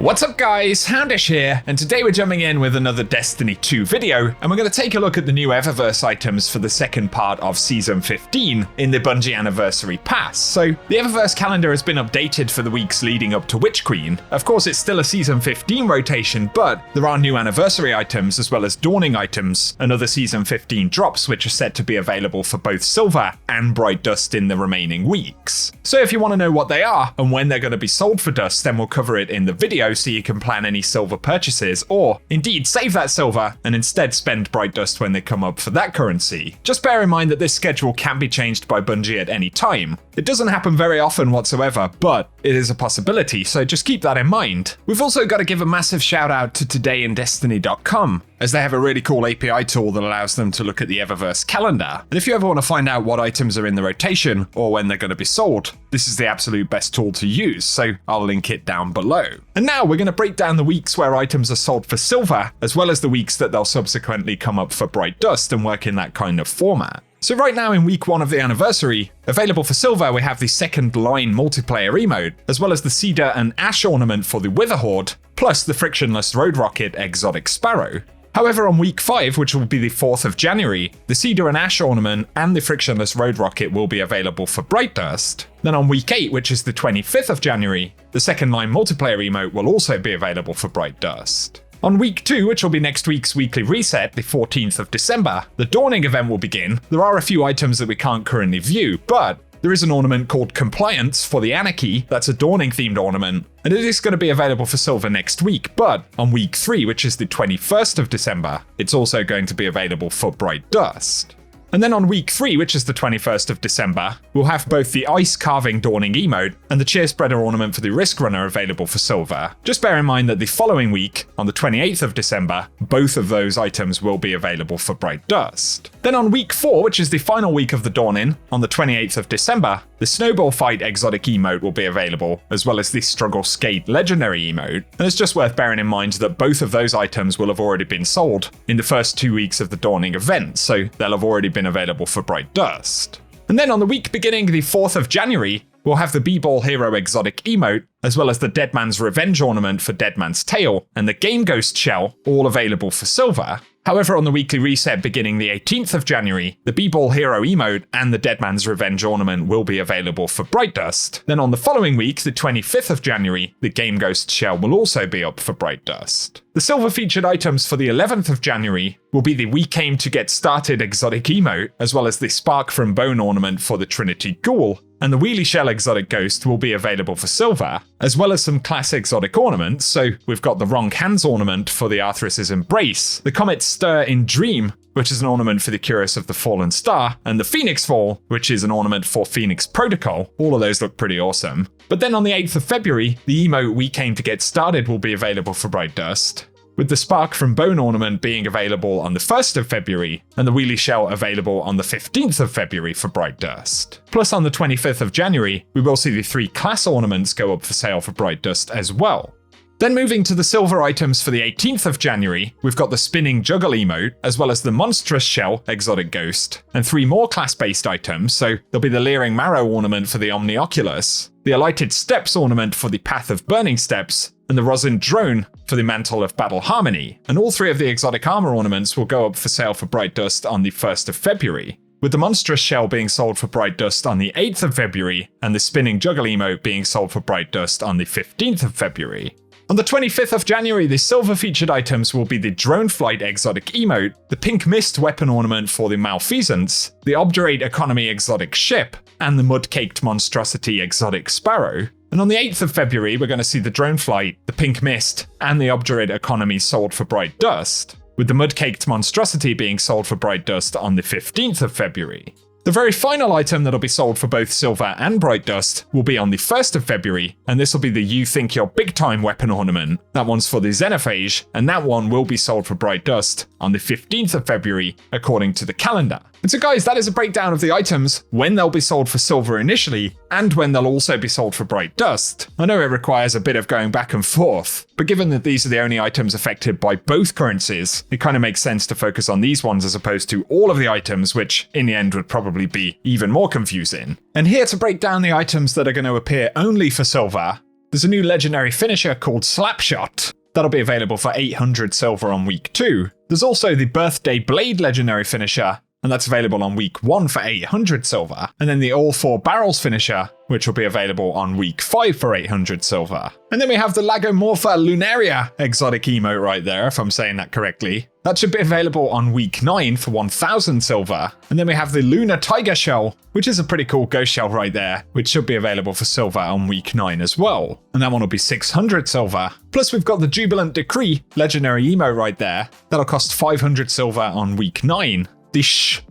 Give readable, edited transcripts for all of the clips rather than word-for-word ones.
What's up guys, Houndish here, and today we're jumping in with another Destiny 2 video, and we're going to take a look at the new Eververse items for the second part of Season 15 in the Bungie Anniversary Pass. So, the Eververse calendar has been updated for the weeks leading up to Witch Queen. Of course, it's still a Season 15 rotation, but there are new Anniversary items as well as Dawning items and other Season 15 drops which are set to be available for both Silver and Bright Dust in the remaining weeks. So if you want to know what they are and when they're going to be sold for Dust, then we'll cover it in the video so you can plan any silver purchases, or indeed save that silver and instead spend Bright Dust when they come up for that currency. Just bear in mind that this schedule can be changed by Bungie at any time. It doesn't happen very often whatsoever, but it is a possibility, so just keep that in mind. We've also got to give a massive shout out to todayindestiny.com, as they have a really cool API tool that allows them to look at the Eververse calendar. And if you ever want to find out what items are in the rotation or when they're going to be sold, this is the absolute best tool to use, so I'll link it down below. And now we're going to break down the weeks where items are sold for silver, as well as the weeks that they'll subsequently come up for Bright Dust and work in that kind of format. So right now in week 1 of the anniversary, available for silver we have the second line multiplayer emote, as well as the Cedar and Ash ornament for the Witherhoard, plus the frictionless Road Rocket Exotic Sparrow. However, on week 5, which will be the 4th of January, the Cedar and Ash ornament and the frictionless Road Rocket will be available for Bright Dust. Then on week 8, which is the 25th of January, the second line multiplayer emote will also be available for Bright Dust. On week 2, which will be next week's weekly reset, the 14th of December, the Dawning event will begin. There are a few items that we can't currently view, but there is an ornament called Compliance for the Anarchy, that's a Dawning themed ornament, and it is going to be available for silver next week, but on week 3, which is the 21st of December, it's also going to be available for Bright Dust. And then on week 3, which is the 21st of December, we'll have both the Ice Carving Dawning emote and the Cheer Spreader ornament for the Risk Runner available for silver. Just bear in mind that the following week, on the 28th of December, both of those items will be available for Bright Dust. Then on week 4, which is the final week of the Dawning, on the 28th of December, the Snowball Fight Exotic emote will be available, as well as the Struggle Skate Legendary emote. And it's just worth bearing in mind that both of those items will have already been sold in the first 2 weeks of the Dawning event, so they'll have already been available for Bright Dust. And then on the week beginning the 4th of January, we'll have the B-Ball Hero Exotic emote, as well as the Dead Man's Revenge ornament for Dead Man's Tale, and the Game Ghost Shell, all available for silver. However, on the weekly reset beginning the 18th of January, the B-Ball Hero emote and the Dead Man's Revenge ornament will be available for Bright Dust. Then on the following week, the 25th of January, the Game Ghost Shell will also be up for Bright Dust. The silver featured items for the 11th of January will be the We Came to Get Started exotic emote, as well as the Spark from Bone ornament for the Trinity Ghoul, and the Wheelie Shell Exotic Ghost will be available for silver, as well as some class exotic ornaments. So we've got the Wrong Hands ornament for the Arthur's Embrace, the Comet Stir in Dream, which is an ornament for the Curious of the Fallen Star, and the Phoenix Fall, which is an ornament for Phoenix Protocol. All of those look pretty awesome. But then on the 8th of February, the emote We Came to Get Started will be available for Bright Dust, with the Spark from Bone ornament being available on the 1st of February, and the Wheelie Shell available on the 15th of February for Bright Dust. Plus on the 25th of January, we will see the 3 class ornaments go up for sale for Bright Dust as well. Then moving to the silver items for the 18th of January, we've got the Spinning Juggle emote, as well as the Monstrous Shell Exotic Ghost, and 3 more class-based items, so there'll be the Leering Marrow ornament for the Omnioculus, the Alighted Steps ornament for the Path of Burning Steps, and the Rosin Drone for the Mantle of Battle Harmony. And all 3 of the exotic armor ornaments will go up for sale for Bright Dust on the 1st of February, with the Monstrous Shell being sold for Bright Dust on the 8th of February, and the Spinning Juggle emote being sold for Bright Dust on the 15th of February. On the 25th of January, the silver featured items will be the Drone Flight Exotic emote, the Pink Mist weapon ornament for the Malfeasance, the Obdurate Economy Exotic Ship, and the Mud-Caked Monstrosity Exotic Sparrow. And on the 8th of February, we're going to see the Drone Flight, the Pink Mist, and the Obdurate Economy sold for Bright Dust, with the Mud-Caked Monstrosity being sold for Bright Dust on the 15th of February. The very final item that'll be sold for both silver and Bright Dust will be on the 1st of February, and this will be the You Think You're Big Time weapon ornament. That one's for the Xenophage, and that one will be sold for Bright Dust on the 15th of February, according to the calendar. And so guys, that is a breakdown of the items, when they'll be sold for silver initially, and when they'll also be sold for Bright Dust. I know it requires a bit of going back and forth, but given that these are the only items affected by both currencies, it kind of makes sense to focus on these ones as opposed to all of the items, which in the end would probably be even more confusing. And here to break down the items that are going to appear only for silver, the there's a new legendary finisher called Slapshot. That'll be available for 800 silver on week 2. There's also the Birthday Blade legendary finisher, and that's available on week 1 for 800 silver. And then the All 4 Barrels finisher, which will be available on week 5 for 800 silver. And then we have the Lagomorpha Lunaria exotic emote right there, if I'm saying that correctly. That should be available on week 9 for 1000 silver. And then we have the Lunar Tiger Shell, which is a pretty cool ghost shell right there, which should be available for silver on week 9 as well. And that one will be 600 silver. Plus we've got the Jubilant Decree legendary emote right there. That'll cost 500 silver on week 9. The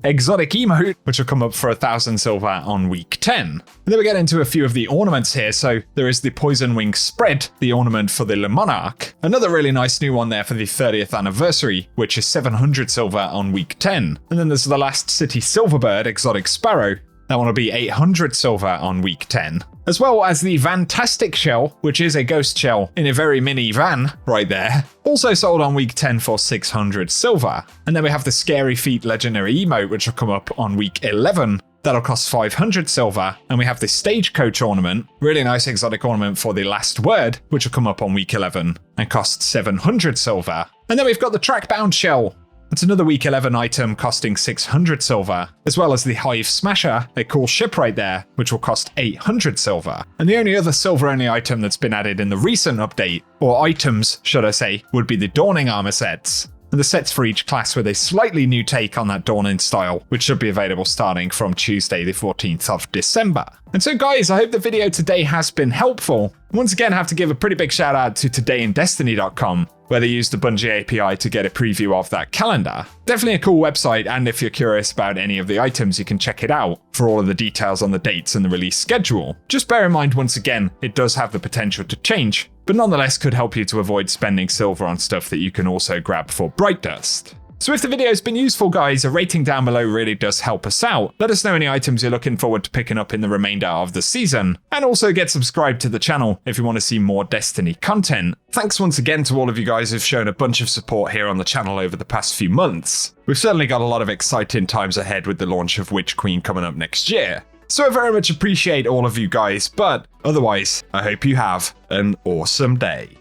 exotic emote, which will come up for 1000 silver on week 10. And then we get into a few of the ornaments here. So there is the Poison Wing Spread, the ornament for the Le Monarch. Another really nice new one there for the 30th anniversary, which is 700 silver on week 10. And then there's the Last City Silverbird exotic sparrow. That one will be 800 silver on week 10. As well as the Vantastic Shell, which is a ghost shell in a very mini van right there. Also sold on week 10 for 600 silver. And then we have the Scary Feet legendary emote, which will come up on week 11. That'll cost 500 silver. And we have the Stagecoach ornament, really nice exotic ornament for the Last Word, which will come up on week 11 and cost 700 silver. And then we've got the Trackbound Shell. It's another week 11 item costing 600 silver, as well as the Hive Smasher, a cool ship right there, which will cost 800 silver. And the only other silver only item that's been added in the recent update, or items should I say, would be the Dawning Armor sets. And the sets for each class with a slightly new take on that Dawning style, which should be available starting from Tuesday the 14th of December. And so guys, I hope the video today has been helpful. Once again, I have to give a pretty big shout out to todayindestiny.com, where they used the Bungie API to get a preview of that calendar. Definitely a cool website, and if you're curious about any of the items, you can check it out for all of the details on the dates and the release schedule. Just bear in mind, once again, it does have the potential to change, but nonetheless could help you to avoid spending silver on stuff that you can also grab for Bright Dust. So if the video's been useful guys, a rating down below really does help us out. Let us know any items you're looking forward to picking up in the remainder of the season, and also get subscribed to the channel if you want to see more Destiny content. Thanks once again to all of you guys who've shown a bunch of support here on the channel over the past few months. We've certainly got a lot of exciting times ahead with the launch of Witch Queen coming up next year. So I very much appreciate all of you guys, but otherwise, I hope you have an awesome day.